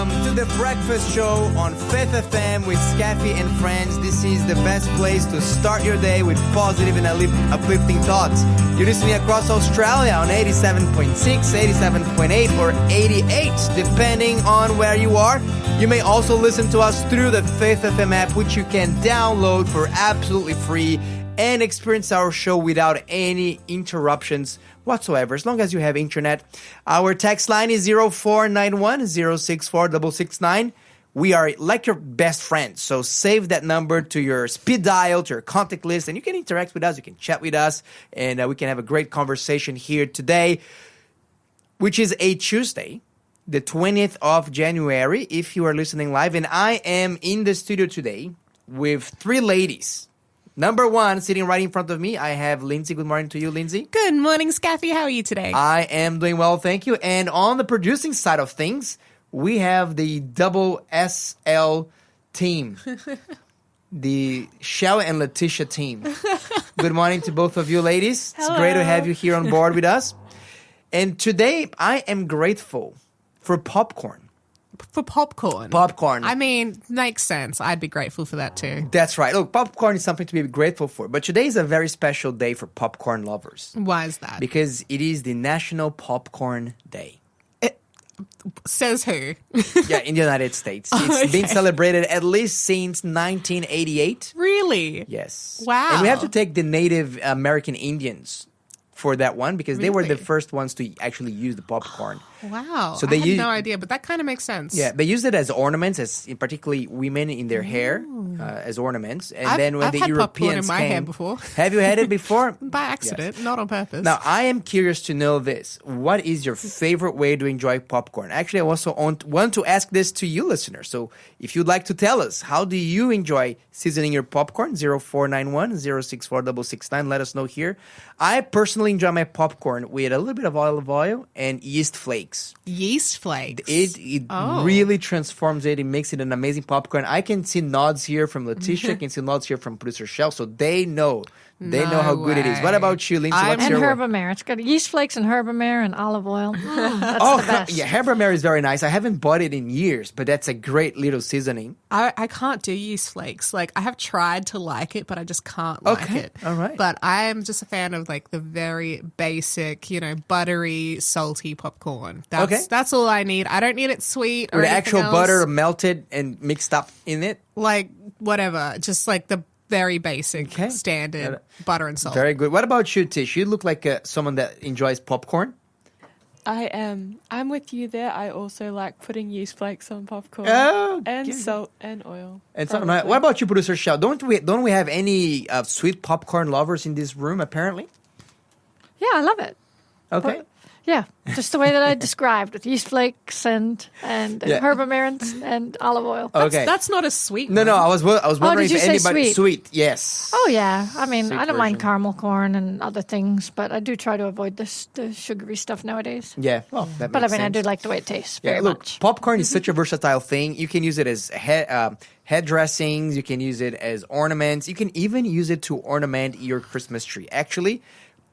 welcome to the breakfast show on Faith FM with Skafy and friends. This is the best place to start your day with positive and uplifting thoughts. You're listening across Australia on 87.6, 87.8 or 88, depending on where you are. You may also listen to us through the Faith FM app, which you can download for absolutely free and experience our show without any interruptions whatsoever, as long as you have internet. Our text line is 0491 064 669. We are like your best friends, so save that number to your speed dial, to your contact list, and you can interact with us, you can chat with us, and we can have a great conversation here today, which is a Tuesday, the 20th of January, if you are listening live. And I am in the studio today with three ladies. Number one, sitting right in front of me, I have Lindsay. Good morning to you, Lindsay. Good morning, Skafy. How are you today? I am doing well, thank you. And on the producing side of things, we have the double SL team, the Shell and Letitia team. Good morning to both of you, ladies. Hello. It's great to have you here on board with us. And today, I am grateful for popcorn. For popcorn. Popcorn. I mean, makes sense. I'd be grateful for that too. That's right. Look, popcorn is something to be grateful for. But today is a very special day for popcorn lovers. Why is that? Because it is the National Popcorn Day. Says who? Yeah, in the United States. It's been celebrated at least since 1988. Really? Yes. Wow. And we have to take the Native American Indians for that one because they were the Really? first ones to actually use the popcorn. Wow. So I they had use- no idea, but that kind of makes sense. Yeah, they used it as ornaments, as particularly women in their hair as ornaments. And I've- then when I've the had popcorn Europeans in my came, hair before. Have you had it before? By accident, not on purpose. Now, I am curious to know this. What is your favorite way to enjoy popcorn? Actually, I also want to ask this to you, listeners. So if you'd like to tell us, how do you enjoy seasoning your popcorn? 0491 064 669. Let us know here. I personally enjoy my popcorn with a little bit of olive oil and yeast flakes. Yeast flakes. It Oh. really transforms it. It makes it an amazing popcorn. I can see nods here from Letitia. I can see nods here from producer Shell. So they know. They know how good it is. way. What about you, Lindsay? What's And your herb amare. It's got yeast flakes and herb amare and olive oil. That's Oh, the best. yeah, herb amare is very nice. I haven't bought it in years, but that's a great little seasoning. I can't do yeast flakes. Like, I have tried to like it, but I just can't like Okay, it. all right. But I am just a fan of, like, the very basic, buttery, salty popcorn. That's all I need. I don't need it sweet or With anything actual else. butter melted and mixed up in it. Like, whatever. Just, like, the very basic, Okay. standard butter and salt. Very good. What about you, Tish? You look like someone that enjoys popcorn. I am. I'm with you there. I also like putting yeast flakes on popcorn. Oh, and good. salt and oil. And so, probably. what about you, producer Shell? Don't we have any sweet popcorn lovers in this room? Apparently. Yeah, I love it. Okay. But, yeah, just the way that I described with yeast flakes and Yeah. herb amare and olive oil. Okay. That's not a sweet No, one. I was wondering did you if say anybody sweet? Yes. Oh, yeah. I mean, Sweet I don't mind version. caramel corn and other things, but I do try to avoid the sugary stuff nowadays. Yeah. Well, that But I makes mean, I sense. do like the way it tastes Yeah, very look, much. popcorn is such a versatile thing. You can use it as head dressings. You can use it as ornaments. You can even use it to ornament your Christmas tree. Actually,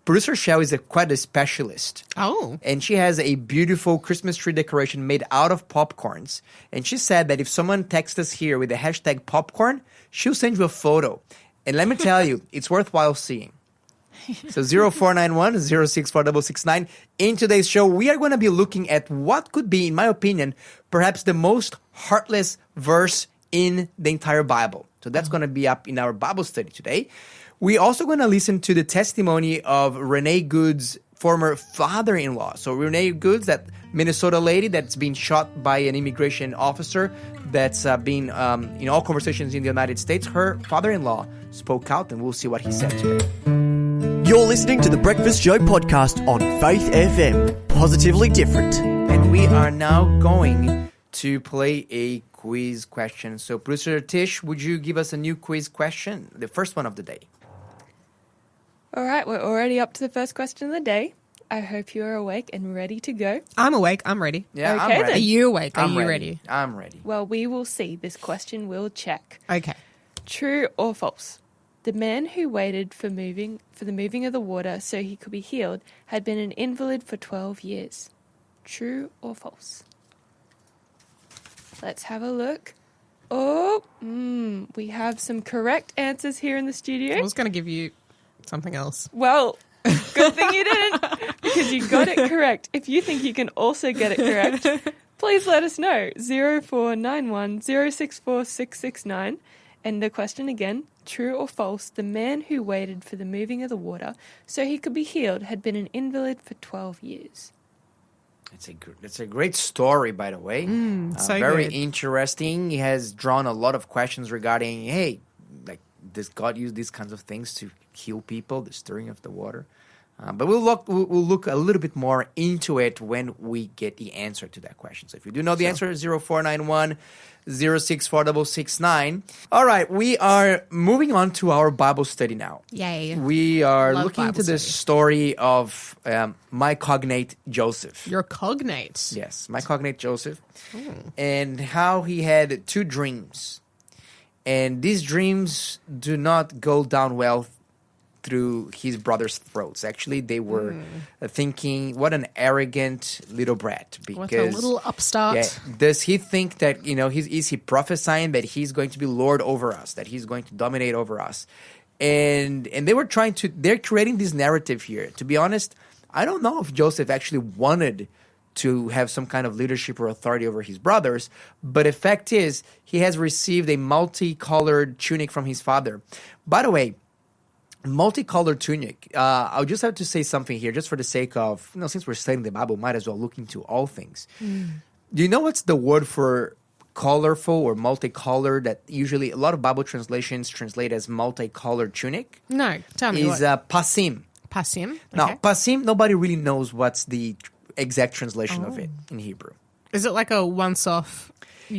producer Shell is quite a specialist. Oh. And she has a beautiful Christmas tree decoration made out of popcorns. And she said that if someone texts us here with the hashtag popcorn, she'll send you a photo. And let me tell you, it's worthwhile seeing. So 0491 064 669. In today's show, we are going to be looking at what could be, in my opinion, perhaps the most heartless verse in the entire Bible. So that's going to be up in our Bible study today. We're also going to listen to the testimony of Renee Good's former father-in-law. So Renee Goods, that Minnesota lady that's been shot by an immigration officer that's been in all conversations in the United States, her father-in-law spoke out, and we'll see what he said today. You're listening to the Breakfast Show podcast on Faith FM. Positively different. And we are now going to play a quiz question. So producer Tish, would you give us a new quiz question? The first one of the day. All right, we're already up to the first question of the day. I hope you are awake and ready to go. I'm awake. I'm ready. Yeah, Okay, I'm then. ready. Are you awake? Are I'm you ready? I'm ready. Well, we will see. This question will check. Okay. True or false? The man who waited for the moving of the water so he could be healed had been an invalid for 12 years. True or false? Let's have a look. Oh, we have some correct answers here in the studio. I was going to give you something else. Well, good thing you didn't, because you got it correct. If you think you can also get it correct, please let us know. 0491 064 669. And the question again, true or false, the man who waited for the moving of the water so he could be healed had been an invalid for 12 years. It's a great story, by the way. So very good. interesting. He has drawn a lot of questions regarding, hey, like, does God use these kinds of things to heal people, the stirring of the water? But we'll look a little bit more into it when we get the answer to that question. So if you do know the answer, 0491 064 All right, we are moving on to our Bible study now. Yay. We are Love looking Bible into the study. story of my cognate Joseph. Your cognate. Yes, my cognate Joseph. And how he had two dreams. And these dreams do not go down well through his brother's throats. Actually, they were thinking, what an arrogant little brat. What a little upstart. Yeah, does he think that, is he prophesying that he's going to be Lord over us, that he's going to dominate over us? And they're creating this narrative here. To be honest, I don't know if Joseph actually wanted to have some kind of leadership or authority over his brothers, but the fact is, he has received a multicolored tunic from his father. By the way, multicolored tunic. I'll just have to say something here, just for the sake of, since we're studying the Bible, might as well look into all things. Do you know what's the word for colorful or multicolored that usually a lot of Bible translations translate as multicolored tunic? No, tell me Is pasim. Pasim. Okay. Now, pasim, nobody really knows what's the exact translation of it in Hebrew. Is it like a once-off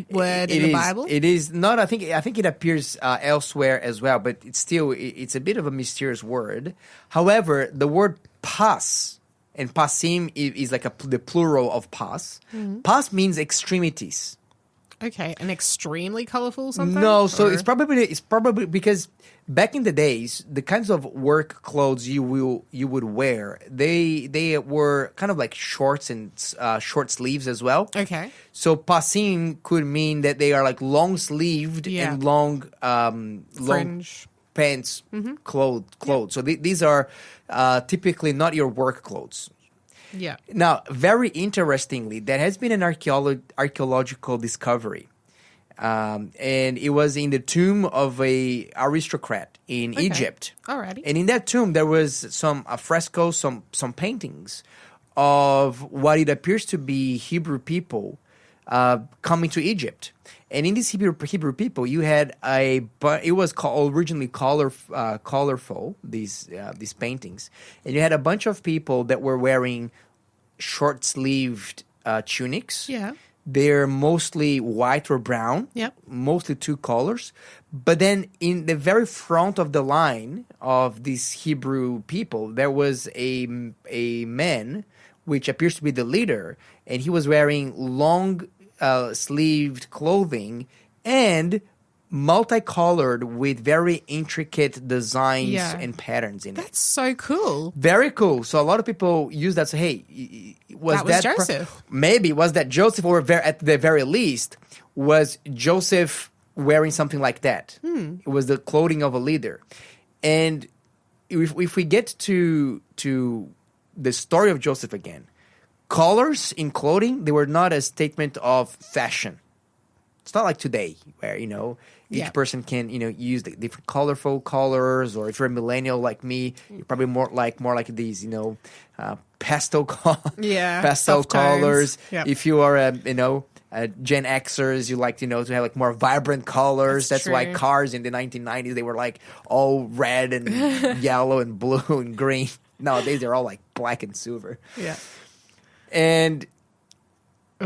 word in the Bible? It is not. I think it appears elsewhere as well, but it's a bit of a mysterious word. However, the word pas and pasim is like the plural of pas. Pas means extremities. Okay, an extremely colorful something? No, so Or- it's probably because back in the days, the kinds of work clothes you would wear, they were kind of like shorts and short sleeves as well. Okay. So pasim could mean that they are like long sleeved Yeah. and long Fringe. pants clothes. So these are typically not your work clothes. Yeah. Now, very interestingly, there has been an archaeological discovery, and it was in the tomb of a aristocrat in Egypt. Alrighty. And in that tomb, there was some frescoes, some paintings of what it appears to be Hebrew people coming to Egypt. And in these Hebrew people, you had it was originally colorful, these paintings, and you had a bunch of people that were wearing short-sleeved tunics. Yeah. They're mostly white or brown. Yep. Mostly two colors. But then in the very front of the line of these Hebrew people, there was a man, which appears to be the leader, and he was wearing long sleeved clothing and multicolored with very intricate designs Yeah. and patterns in it. That's so cool. Very cool. So a lot of people use that. So hey, was That was that Joseph. maybe was that Joseph, or at the very least, was Joseph wearing something like that? It was the clothing of a leader. And if we get to the story of Joseph again, colors in clothing, they were not a statement of fashion. It's not like today where, each person can, use the different colorful colors, or if you're a millennial like me, you're probably more like these, pastel Soft tones. colors. Yep. If you are a Gen Xers, you like, to have like more vibrant colors. That's why true. cars in the 1990s, they were like all red and yellow and blue and green. Nowadays, they're all like black and silver. Yeah. And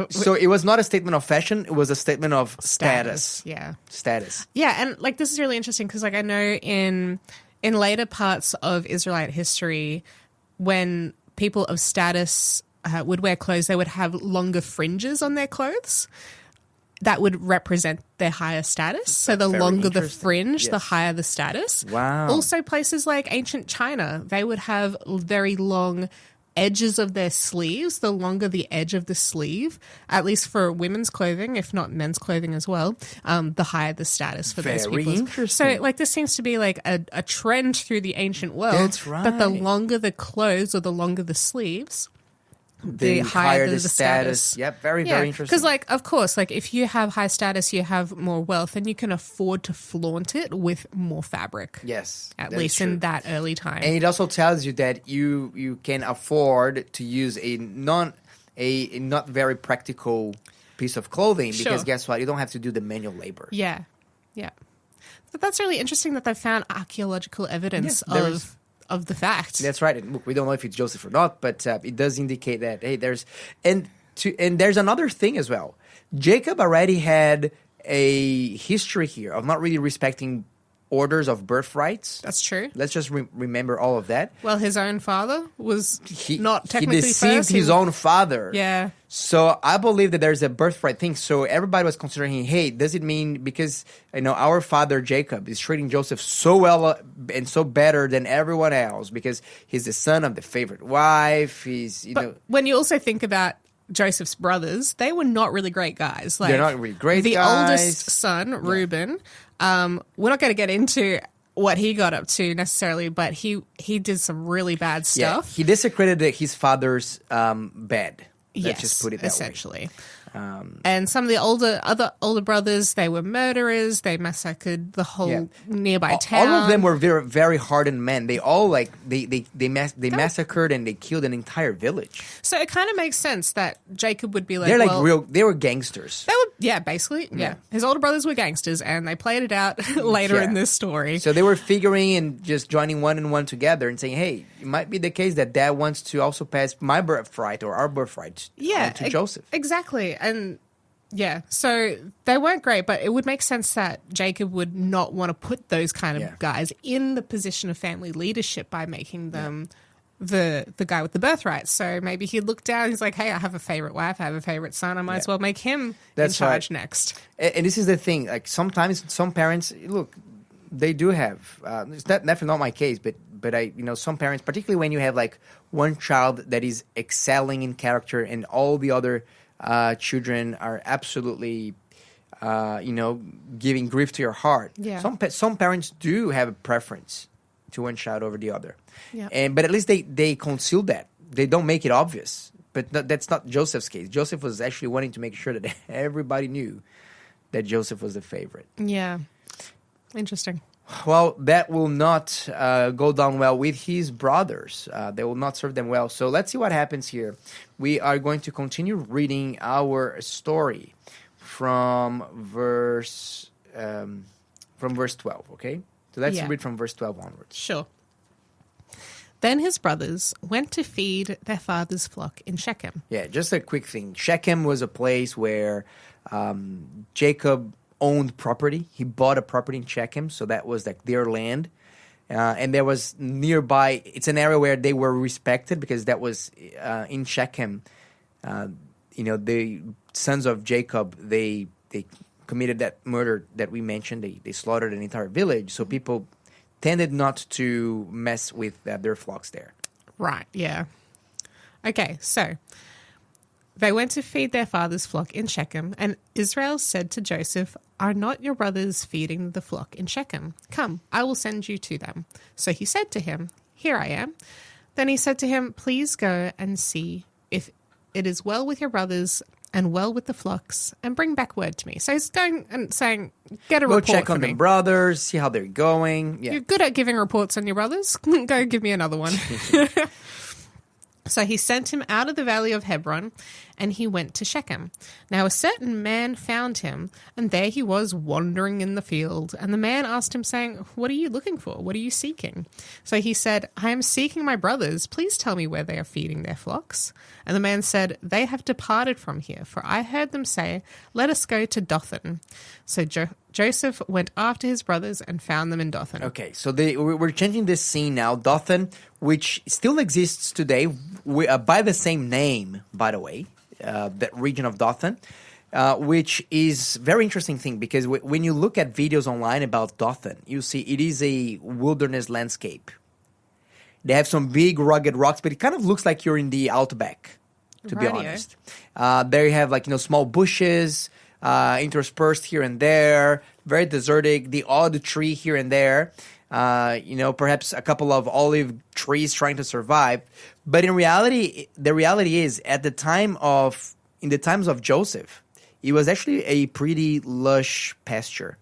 so it was not a statement of fashion. It was a statement of status. Yeah. Status. Yeah, and like this is really interesting because like I know in later parts of Israelite history, when people of status would wear clothes, they would have longer fringes on their clothes. That would represent their higher status. So the very longer the interesting. fringe, the Yes. higher the status. Wow. Also places like ancient China, they would have very long edges of their sleeves, the longer the edge of the sleeve, at least for women's clothing, if not men's clothing as well, the higher the status for those Very people. interesting. So, like, this seems to be like a trend through the ancient world. That's But the right. longer the clothes or the longer the sleeves, the higher the status. Yep, very interesting. Because, like, of course, like, if you have high status, you have more wealth, and you can afford to flaunt it with more fabric. Yes, At that is least true. in that early time. And it also tells you that you can afford to use a not very practical piece of clothing because Sure. guess what? You don't have to do the manual labor. Yeah. But that's really interesting that they found archaeological evidence Yeah, there is. of the fact. That's right. And look, we don't know if it's Joseph or not, but it does indicate that hey, there's and there's another thing as well. Jacob already had a history here of not really respecting orders of birthrights. That's true. Let's just remember all of that. Well, his own father was not technically he deceived first. his own father. Yeah. So I believe that there's a birthright thing. So everybody was considering, hey, does it mean because our father Jacob is treating Joseph so well and so better than everyone else because he's the son of the favorite wife. He's But when you also think about Joseph's brothers, they were not really great guys. Like, they're not really great the guys. oldest son, Reuben, we're not going to get into what he got up to necessarily, but he did some really bad Yeah, stuff. he desecrated his father's bed. Let's Yes, just put it that essentially. way. And some of the other older brothers, they were murderers. They massacred the whole nearby town. All of them were very, very hardened men. They all they massacred and they killed an entire village. So it kind of makes sense that Jacob would be like, They're like well, they were gangsters. They were, basically, yeah. His older brothers were gangsters, and they played it out later Yeah. in this story. So they were figuring and just joining one and one together and saying, hey, it might be the case that dad wants to also pass my birthright or our birthright on to Joseph. Exactly. And yeah, so they weren't great, but it would make sense that Jacob would not want to put those kind of guys in the position of family leadership by making them the guy with the birthright. So maybe he'd look down, he's like, hey, I have a favorite wife, I have a favorite son, I might as well make him in charge next. And this is the thing, like sometimes some parents, look, they do have, it's definitely not my case, but some parents, particularly when you have like one child that is excelling in character and all the other children are absolutely, giving grief to your heart. Yeah. Some parents do have a preference to one child over the other. Yeah. But at least they conceal that. They don't make it obvious. But that's not Joseph's case. Joseph was actually wanting to make sure that everybody knew that Joseph was the favorite. Yeah. Interesting. Well, that will not go down well with his brothers. They will not serve them well. So let's see what happens here. We are going to continue reading our story from verse 12, okay? So let's read from verse 12 onwards. Sure. Then his brothers went to feed their father's flock in Shechem. Yeah, just a quick thing. Shechem was a place where Jacob owned property. He bought a property in Shechem, so that was like their land. And there was nearby, it's an area where they were respected because that was in Shechem. The sons of Jacob, they committed that murder that we mentioned. They slaughtered an entire village, so people tended not to mess with their flocks there. Right, yeah. Okay, so they went to feed their father's flock in Shechem, and Israel said to Joseph, are not your brothers feeding the flock in Shechem? Come, I will send you to them. So he said to him, here I am. Then he said to him, please go and see if it is well with your brothers and well with the flocks, and bring back word to me. So he's going and saying, get a Go report check for on me. the brothers, see how they're going. Yeah. You're good at giving reports on your brothers. Go give me another one. So he sent him out of the valley of Hebron, and he went to Shechem. Now a certain man found him, and there he was wandering in the field. And the man asked him, saying, what are you looking for? What are you seeking? So he said, I am seeking my brothers. Please tell me where they are feeding their flocks. And the man said, they have departed from here, for I heard them say, let us go to Dothan. So Joseph went after his brothers and found them in Dothan. Okay, so we're changing this scene now. Dothan, which still exists today by the same name, by the way, that region of Dothan, which is very interesting thing because when you look at videos online about Dothan, you see it is a wilderness landscape. They have some big rugged rocks, but it kind of looks like you're in the outback, to be Rightio. honest. There you have small bushes interspersed here and there, very desertic, the odd tree here and there. Perhaps a couple of olive trees trying to survive. But in reality, the reality is in the times of Joseph, it was actually a pretty lush pasture.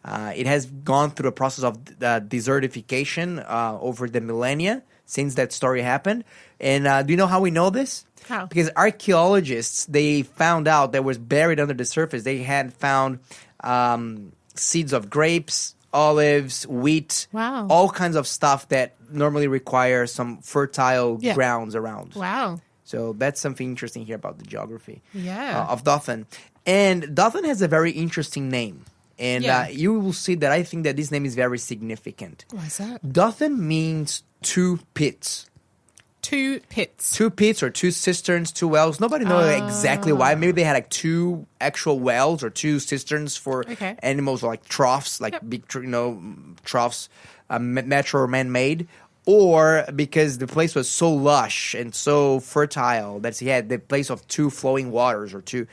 It has gone through a process of desertification over the millennia since that story happened. And do you know how we know this? How? Because archaeologists, they found out that was buried under the surface. They had found seeds of grapes, olives, wheat, Wow. all kinds of stuff that normally require some fertile grounds around. Wow. So that's something interesting here about the geography of Dothan. And Dothan has a very interesting name. And you will see that I think that this name is very significant. Why is that? Dothan means two pits. 2 pits. 2 pits or 2 cisterns, 2 wells. Nobody knows exactly why. Maybe they had 2 actual wells or 2 cisterns for animals, or troughs, big, troughs, natural or man-made. Or because the place was so lush and so fertile that he had the place of 2 flowing waters or 2,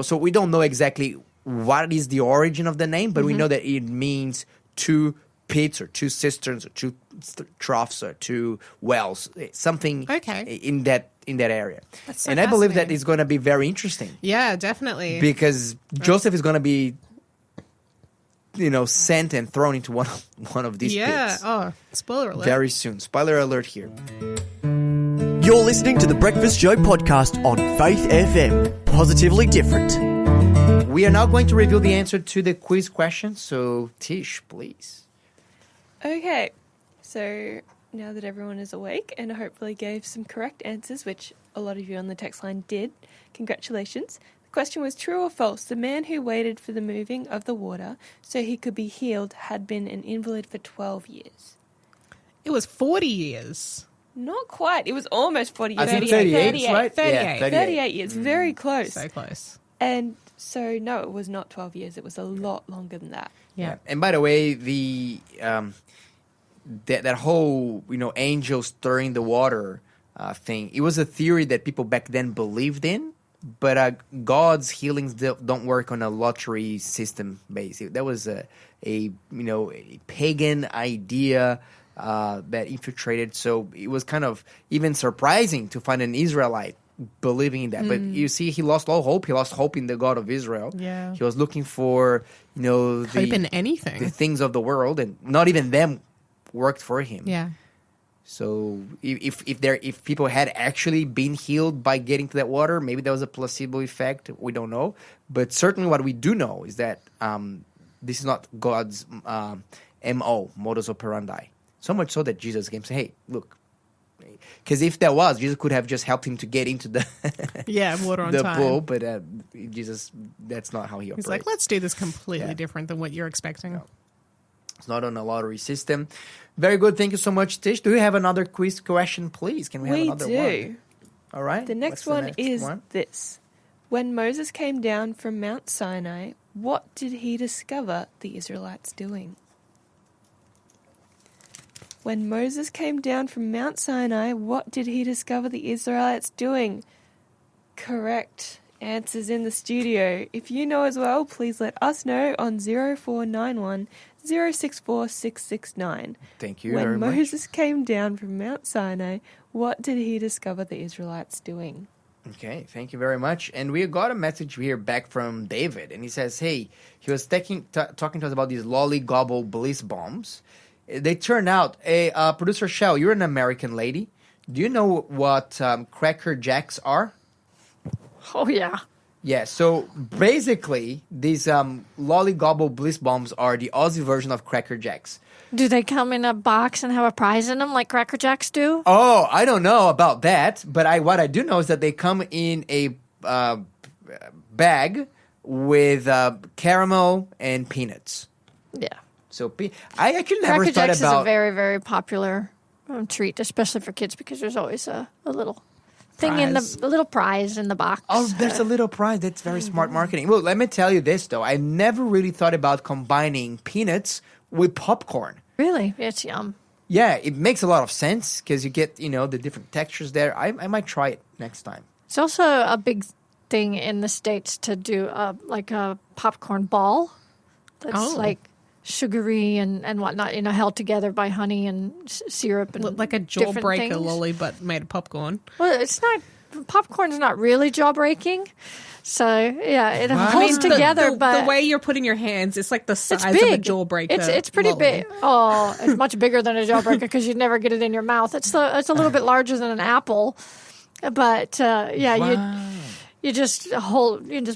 So we don't know exactly what is the origin of the name, but we know that it means 2 pits or 2 cisterns or 2 troughs or 2 wells, something in that area. That's so and I believe that fascinating. is going to be very interesting Yeah, definitely. because Joseph is going to be, sent and thrown into one of these pits. Oh, spoiler alert. Very soon. Spoiler alert here. You're listening to the Breakfast Show podcast on Faith FM. Positively different. We are now going to reveal the answer to the quiz question. So, Tish, please. Okay, so now that everyone is awake and hopefully gave some correct answers, which a lot of you on the text line did, congratulations. The question was true or false. The man who waited for the moving of the water so he could be healed had been an invalid for 12 years. It was 40 years. Not quite. It was almost 40 years. I think 38, right? 38. Yeah, 38 years. Very close. So close. And so, no, it was not 12 years. It was a lot longer than that. Yeah. And by the way, the that whole angel stirring the water thing, it was a theory that people back then believed in, but God's healings don't work on a lottery system basis. That was a pagan idea that infiltrated. So it was kind of even surprising to find an Israelite believing in that. But you see, he lost all hope. He lost hope in the God of Israel. Yeah. He was looking for Hope in anything. the things of the world, and not even them worked for him. Yeah. So if people had actually been healed by getting to that water, maybe there was a placebo effect. We don't know. But certainly what we do know is that this is not God's modus operandi. So much so that Jesus came and said, hey, look. Because if there was, Jesus could have just helped him to get into the water on the time. pool. But Jesus, that's not how he operates. He's like, let's do this completely different than what you're expecting. No. It's not on a lottery system. Very good. Thank you so much, Tish. Do you have another quiz question, please? Can we have another one? All right. The next What's one is this. When Moses came down from Mount Sinai, what did he discover the Israelites doing? When Moses came down from Mount Sinai, what did he discover the Israelites doing? Correct answers in the studio. If you know as well, please let us know on 0491 064 669. Thank you very When much. Moses came down from Mount Sinai, what did he discover the Israelites doing? Okay, thank you very much. And we got a message here back from David, and he says, hey, he was talking to us about these lollygobble bliss bombs. They turned out, producer Shell, you're an American lady. Do you know what Cracker Jacks are? Oh, yeah. Yeah, so basically, these lollygobble bliss bombs are the Aussie version of Cracker Jacks. Do they come in a box and have a prize in them like Cracker Jacks do? Oh, I don't know about that, but what I do know is that they come in a bag with caramel and peanuts. Yeah. So I actually never Cracker thought Jacks about. is a very, very popular treat, especially for kids, because there's always a little thing Prize. a little prize in the box. Oh, there's a little prize. That's very smart marketing. Well, let me tell you this, though. I never really thought about combining peanuts with popcorn. Really? It's yum. Yeah, it makes a lot of sense because you get, the different textures there. I might try it next time. It's also a big thing in the States to do like a popcorn ball that's like sugary and whatnot, held together by honey and syrup and Like a different jawbreaker things. lolly, but made of popcorn. Well, it's not. Popcorn's not really jaw-breaking. So, yeah, it holds The- together, the, but the way you're putting your hands, it's like the size it's big. of a jawbreaker. It's pretty lolly. big. Oh, it's much bigger than a jawbreaker because you'd never get it in your mouth. It's a little bit larger than an apple, but you just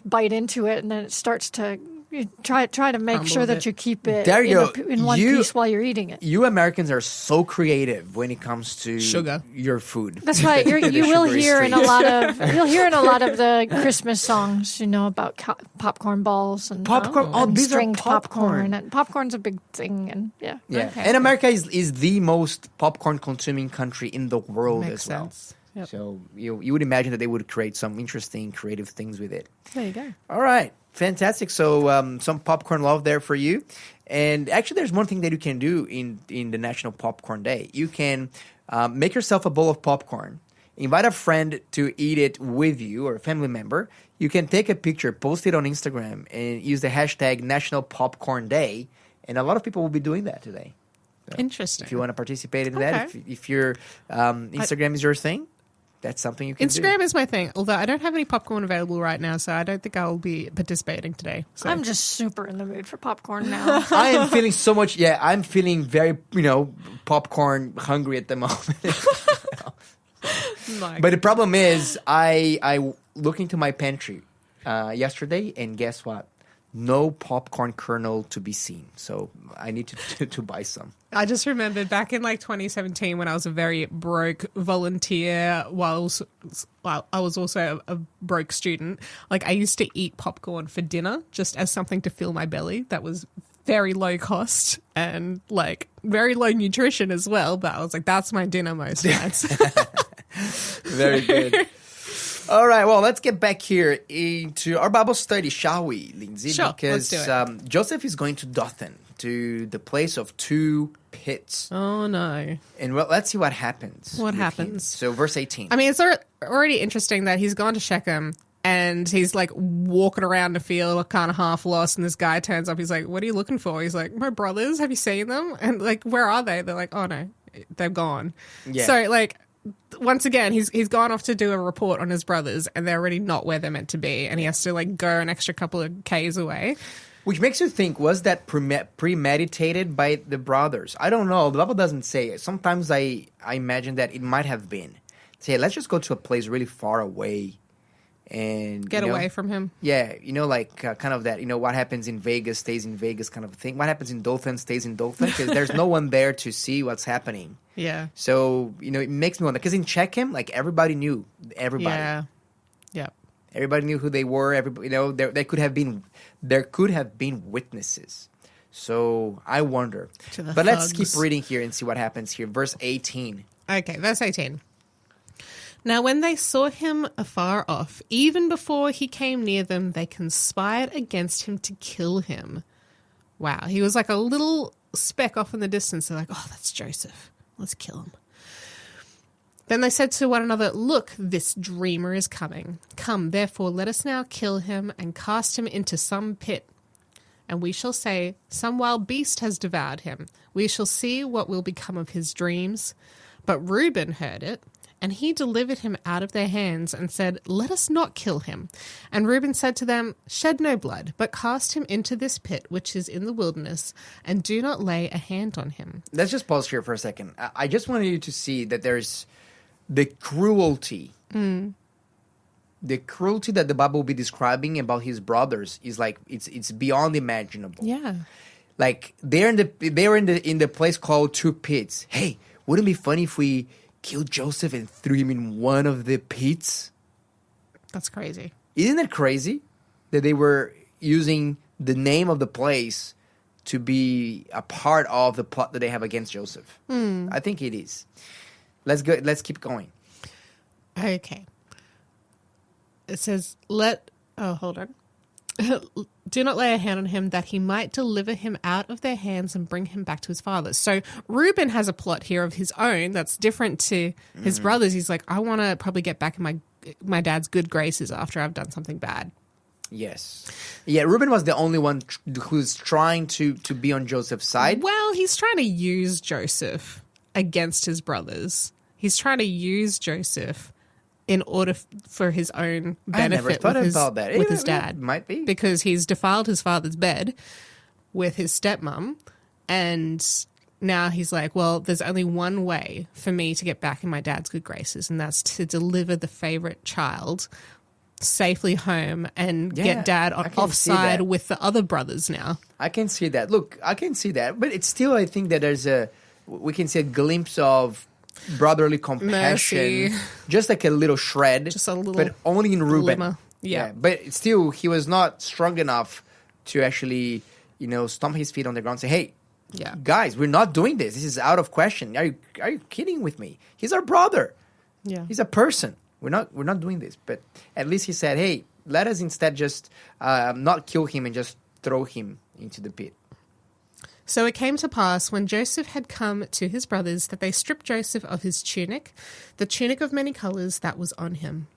bite into it, and then it starts to. You try to make Crumble sure a that bit. you keep it There you in one go. piece while you're eating it. You Americans are so creative when it comes to Sugar. your food. That's right. The You will sugary hear in a street. lot of the Christmas songs, about popcorn balls and Popcorn. Oh, and these are stringed popcorn. And popcorn's a big thing, and yeah. Yeah, Okay. and America is the most popcorn consuming country in the world Makes as well. sense. Yep. So you would imagine that they would create some interesting, creative things with it. There you go. All right, fantastic. So some popcorn love there for you. And actually, there's one thing that you can do in the National Popcorn Day. You can make yourself a bowl of popcorn, invite a friend to eat it with you or a family member. You can take a picture, post it on Instagram, and use the hashtag National Popcorn Day. And a lot of people will be doing that today. So Interesting. if you want to participate in that, Okay. if your Instagram is your thing, that's something you can do. Instagram is my thing, although I don't have any popcorn available right now, so I don't think I'll be participating today. So. I'm just super in the mood for popcorn now. I am feeling so much. Yeah, I'm feeling very, popcorn hungry at the moment. But the problem is, I looked into my pantry yesterday, and guess what? No popcorn kernel to be seen. So I need to buy some. I just remembered back in 2017 when I was a very broke volunteer while I was also a broke student. I used to eat popcorn for dinner just as something to fill my belly. That was very low cost and very low nutrition as well. But I was like, that's my dinner most nights. Very good. All right, well, let's get back here into our Bible study, shall we, Lindsay? Sure, because let's do it. Joseph is going to Dothan, to the place of two pits. Oh, no. And let's see what happens. What with happens? him. So, verse 18. I mean, it's already interesting that he's gone to Shechem and he's walking around the field kind of half lost, and this guy turns up. He's like, what are you looking for? He's like, my brothers, have you seen them? And where are they? They're like, oh no, they're gone. Yeah. So once again, he's gone off to do a report on his brothers, and they're already not where they're meant to be, and he has to go an extra couple of Ks away. Which makes you think, was that premeditated by the brothers? I don't know. The Bible doesn't say it. Sometimes I imagine that it might have been. Say, let's just go to a place really far away and Get away from him. Yeah, kind of that, what happens in Vegas stays in Vegas kind of thing. What happens in Dothan stays in Dothan because there's no one there to see what's happening. Yeah. So, it makes me wonder. Because in Shechem, everybody knew everybody. Yeah. Yeah. Everybody knew who they were. Everybody, there could have been witnesses. So I wonder. But let's keep reading here and see what happens here. Verse 18. Okay, verse 18. Now when they saw him afar off, even before he came near them, they conspired against him to kill him. Wow, he was like a little speck off in the distance. They're like, oh, that's Joseph. Let's kill him. Then they said to one another, look, this dreamer is coming. Come, therefore, let us now kill him and cast him into some pit. And we shall say, some wild beast has devoured him. We shall see what will become of his dreams. But Reuben heard it, and he delivered him out of their hands and said, let us not kill him. And Reuben said to them, shed no blood, but cast him into this pit which is in the wilderness, and do not lay a hand on him. Let's just pause here for a second. I just wanted you to see that there's the cruelty. The cruelty that the Bible will be describing about his brothers is it's beyond imaginable. Yeah. They're in the place called Two Pits. Hey, wouldn't it be funny if we killed Joseph and threw him in one of the pits? That's crazy. Isn't it crazy that they were using the name of the place to be a part of the plot that they have against Joseph? I think it is. Let's go. Let's keep going. Okay. It says, hold on. do not lay a hand on him that he might deliver him out of their hands and bring him back to his father. So Reuben has a plot here of his own that's different to his brothers. He's like, I want to probably get back in my dad's good graces after I've done something bad. Yes. Yeah, Reuben was the only one who's trying to be on Joseph's side. Well, he's trying to use Joseph against his brothers. He's trying to use Joseph in order for his own benefit I never thought about that. with his dad. Might be. Because he's defiled his father's bed with his stepmom, and now he's like, well, there's only one way for me to get back in my dad's good graces, and that's to deliver the favorite child safely home and get dad offside with the other brothers now. I can see that. Look, I can see that. But it's still, I think that we can see a glimpse of brotherly compassion. Mercy. Just like a little shred. Just a little but only in Reuben. glimmer. Yeah. But still, he was not strong enough to actually, stomp his feet on the ground and say, hey, guys, we're not doing this. This is out of question. Are you kidding with me? He's our brother. Yeah. He's a person. We're not doing this. But at least he said, hey, let us instead just not kill him and just throw him into the pit. So it came to pass, when Joseph had come to his brothers, that they stripped Joseph of his tunic, the tunic of many colours that was on him.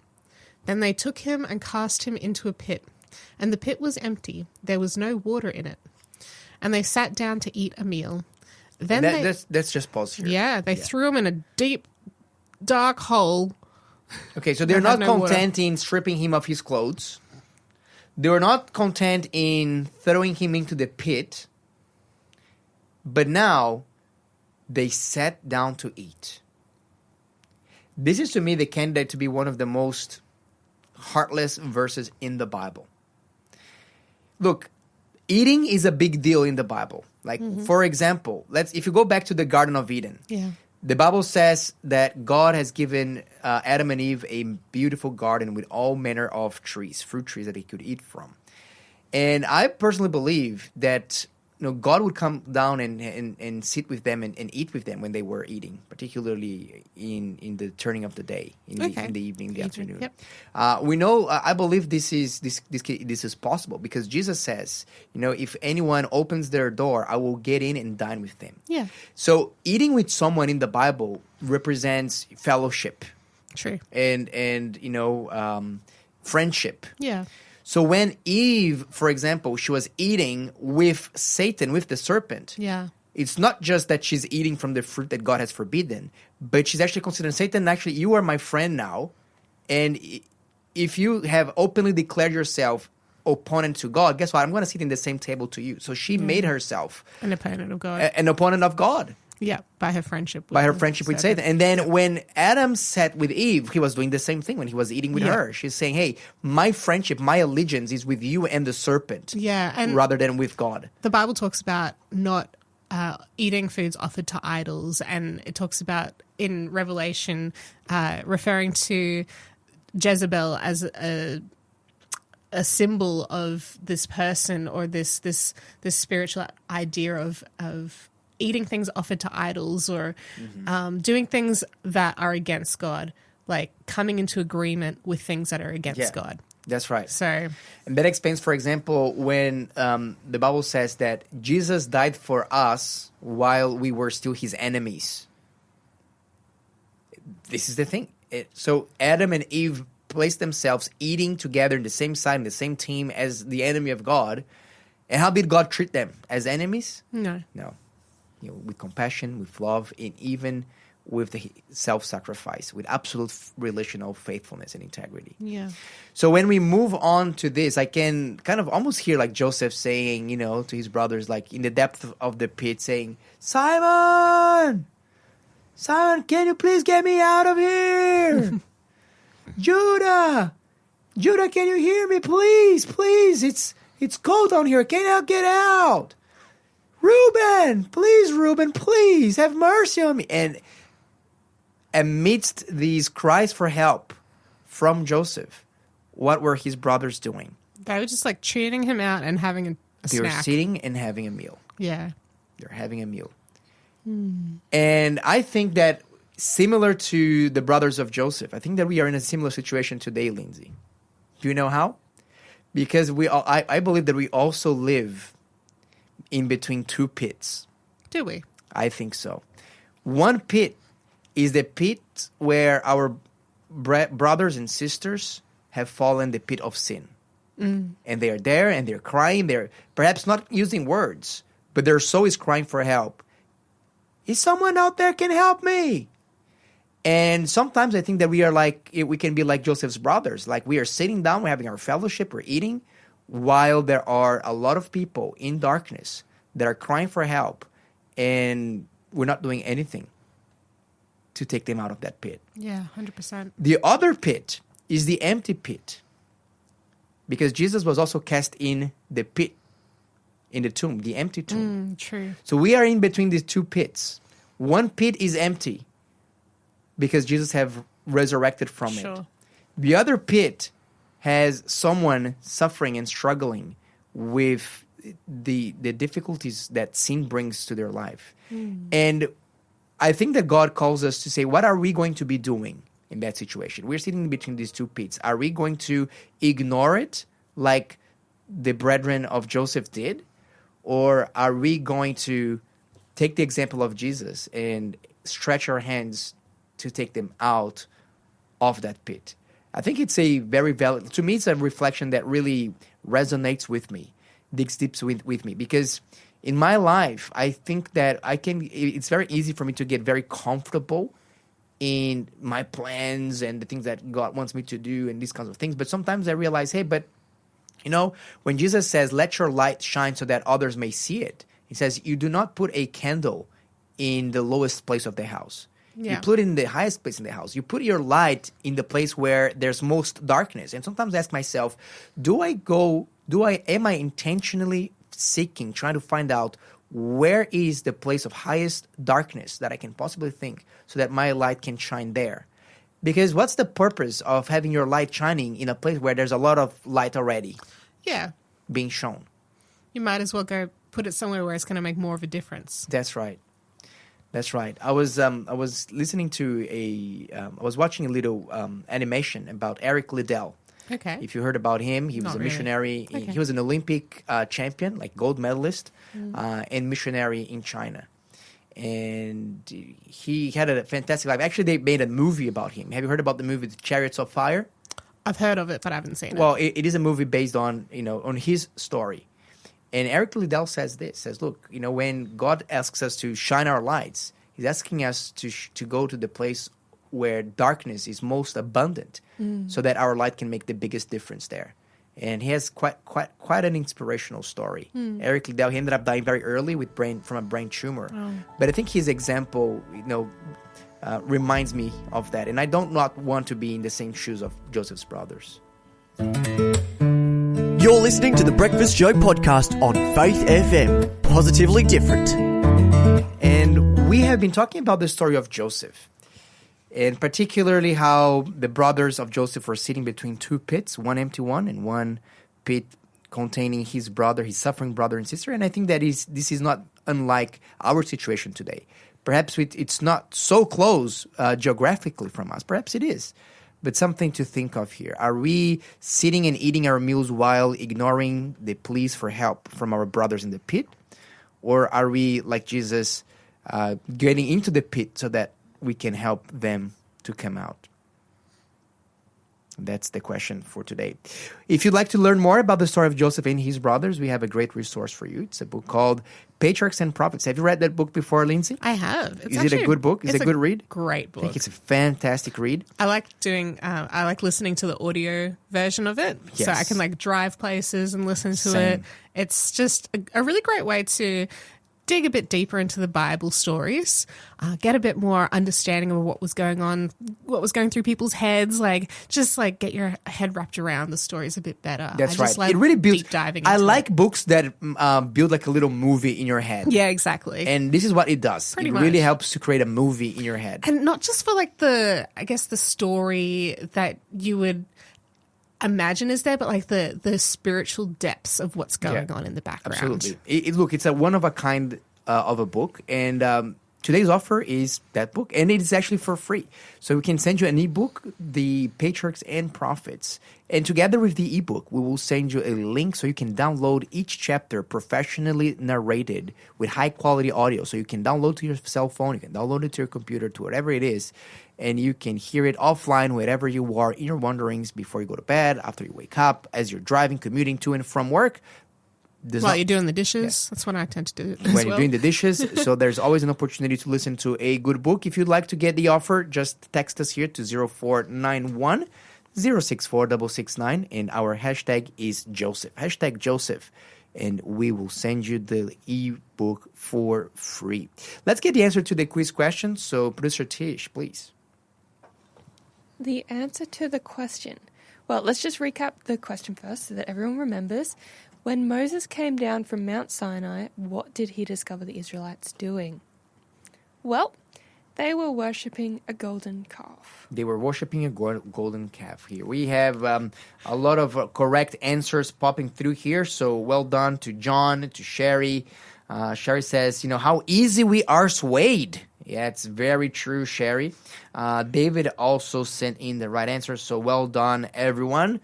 Then they took him and cast him into a pit, and the pit was empty. There was no water in it. And they sat down to eat a meal. Then let's just pause here. Yeah, they threw him in a deep, dark hole. Okay, so they're not content in stripping him of his clothes. They were not content in throwing him into the pit. But now, they sat down to eat. This is, to me, the candidate to be one of the most heartless verses in the Bible. Look, eating is a big deal in the Bible. Like, for example, if you go back to the Garden of Eden, the Bible says that God has given Adam and Eve a beautiful garden with all manner of trees, fruit trees that they could eat from. And I personally believe that God would come down and sit with them and eat with them when they were eating, particularly in the turning of the day, in the evening, the afternoon. Yep. We know. I believe this is possible because Jesus says, if anyone opens their door, I will get in and dine with them. Yeah. So eating with someone in the Bible represents fellowship. True. And friendship. Yeah. So when Eve, for example, she was eating with Satan, with the serpent, it's not just that she's eating from the fruit that God has forbidden, but she's actually considering, Satan, actually, you are my friend now. And if you have openly declared yourself opponent to God, guess what? I'm going to sit in the same table to you. So she made herself an opponent of God. An opponent of God. Yeah, by her friendship with Satan. And then when Adam sat with Eve, he was doing the same thing when he was eating with her. She's saying, hey, my friendship, my allegiance is with you and the serpent rather than with God. The Bible talks about not eating foods offered to idols, and it talks about, in Revelation, referring to Jezebel as a symbol of this person or this spiritual idea of eating things offered to idols or doing things that are against God, like coming into agreement with things that are against God. That's right. So, and that explains, for example, when the Bible says that Jesus died for us while we were still his enemies. This is the thing. So Adam and Eve placed themselves eating together in the same side, in the same team as the enemy of God. And how did God treat them? As enemies? No. With compassion, with love, and even with the self-sacrifice, with absolute relational faithfulness and integrity. Yeah. So when we move on to this, I can kind of almost hear like Joseph saying, to his brothers, like in the depth of the pit, saying, Simon, can you please get me out of here? Judah, can you hear me? Please, it's cold down here. Can I get out? Reuben, please have mercy on me. And amidst these cries for help from Joseph, what were his brothers doing? They were just like tuning him out and having a They snack. were sitting and having a meal. Yeah. They're having a meal. And I think that similar to the brothers of Joseph, I think that we are in a similar situation today, Lindsay. Do you know how? Because I believe that we also live in between two pits. Do we? I think so. One pit is the pit where our brothers and sisters have fallen the pit of sin. And they are there and they're crying. They're perhaps not using words, but their soul is crying for help. Is someone out there can help me? And sometimes I think that we can be like Joseph's brothers. Like we are sitting down, we're having our fellowship, we're eating, while there are a lot of people in darkness that are crying for help, and we're not doing anything to take them out of that pit. Yeah, 100%. The other pit is the empty pit, because Jesus was also cast in the pit, in the tomb, the empty tomb. True. So we are in between these two pits. One pit is empty because Jesus have resurrected from it. The other pit has someone suffering and struggling with the difficulties that sin brings to their life. And I think that God calls us to say, what are we going to be doing in that situation? We're sitting between these two pits. Are we going to ignore it like the brethren of Joseph did? Or are we going to take the example of Jesus and stretch our hands to take them out of that pit? I think it's a very valid, to me, it's a reflection that really resonates with me, digs deep with me, because in my life, I think that it's very easy for me to get very comfortable in my plans and the things that God wants me to do and these kinds of things. But sometimes I realize, hey, but when Jesus says, let your light shine so that others may see it, he says, you do not put a candle in the lowest place of the am You put it in the highest place in the house. You put your light in the place where there's most darkness. And sometimes I ask myself, am I intentionally seeking, trying to find out where is the place of highest darkness that I can possibly think so that my light can shine there? Because what's the purpose of having your light shining in a place where there's a lot of light already being shown? You might as well go put it somewhere where it's going to make more of a difference. That's right. That's right. I was listening to I was watching a little animation about Eric Liddell. Okay. If you heard about him, he was Not a really. missionary. Okay. He was an Olympic champion, like gold medalist, and missionary in China. And he had a fantastic life. Actually, they made a movie about him. Have you heard about the movie The Chariots of Fire? I've heard of it, but I haven't seen it. Well, it is a movie based on on his story. And Eric Liddell says, look, when God asks us to shine our lights, he's asking us to go to the place where darkness is most abundant so that our light can make the biggest difference there. And he has quite an inspirational story. Eric Liddell, he ended up dying very early from a brain tumor. But I think his example, reminds me of that. And I don't not want to be in the same shoes of Joseph's brothers. You're listening to the Breakfast Show podcast on Faith FM. Positively different. And we have been talking about the story of Joseph. And particularly how the brothers of Joseph were sitting between two pits, one empty one and one pit containing his suffering brother and sister. And I think that this is not unlike our situation today. Perhaps it's not so close geographically from us. Perhaps it is. But something to think of here. Are we sitting and eating our meals while ignoring the pleas for help from our brothers in the pit? Or are we, like Jesus, getting into the pit so that we can help them to come out? That's the question for today. If you'd like to learn more about the story of Joseph and his brothers, we have a great resource for you. It's a book called Patriarchs and Prophets. Have you read that book before, Lindsay? I have. Is it a good book? Is it a good read? Great book. I think it's a fantastic read. I like listening to the audio version of it, so Yes. I can drive places and listen to Same. it. It's just a really great way to dig a bit deeper into the Bible stories, get a bit more understanding of what was going on, what was going through people's heads, get your head wrapped around the stories a bit better. That's I just right. like It really builds. deep diving. I into like it. books that build like a little movie in your head. Yeah, exactly. And this is what it does. Pretty it really much. helps to create a movie in your head. And not just for the story that you would imagine is there, but the spiritual depths of what's going on in the background. Absolutely. Look, it's a one of a kind of a book, and today's offer is that book, and it is actually for free. So we can send you an ebook, The Patriarchs and Prophets. And together with the ebook, we will send you a link so you can download each chapter professionally narrated with high quality audio. So you can download to your cell phone, you can download it to your computer, to whatever it is, and you can hear it offline wherever you are in your wanderings, before you go to bed, after you wake up, as you're driving, commuting to and from work. While you're doing the dishes, that's what I tend to do. When you're doing the dishes. So there's always an opportunity to listen to a good book. If you'd like to get the offer, just text us here to 0491 064 669, and our hashtag is Joseph. Hashtag Joseph. And we will send you the ebook for free. Let's get the answer to the quiz question. So, producer Tish, please. The answer to the question. Well, let's just recap the question first so that everyone remembers. When Moses came down from Mount Sinai, what did he discover the Israelites doing? Well, they were worshipping a golden calf. They were worshipping a golden calf here. We have a lot of correct answers popping through here. So well done to John, to Sherry. Sherry says, how easy we are swayed. Yeah, it's very true, Sherry. David also sent in the right answer. So well done, everyone,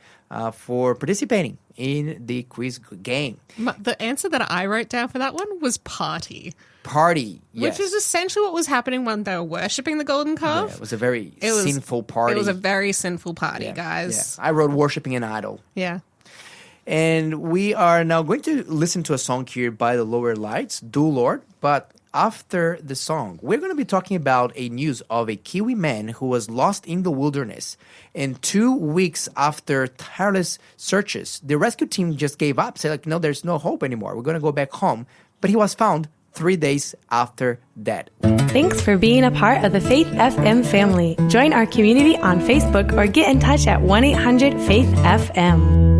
for participating in the quiz game. The answer that I wrote down for that one was party. Party, yes. Which is essentially what was happening when they were worshipping the golden calf. Yeah, it was a very sinful party. It was a very sinful party, guys. Yeah. I wrote worshipping an idol. Yeah. And we are now going to listen to a song here by the Lower Lights, Do Lord. But after the song, we're going to be talking about a news of a Kiwi man who was lost in the wilderness. And 2 weeks after tireless searches, the rescue team just gave up, said, no, there's no hope anymore. We're going to go back home. But he was found 3 days after that. Thanks for being a part of the Faith FM family. Join our community on Facebook or get in touch at 1-800-FAITH-FM.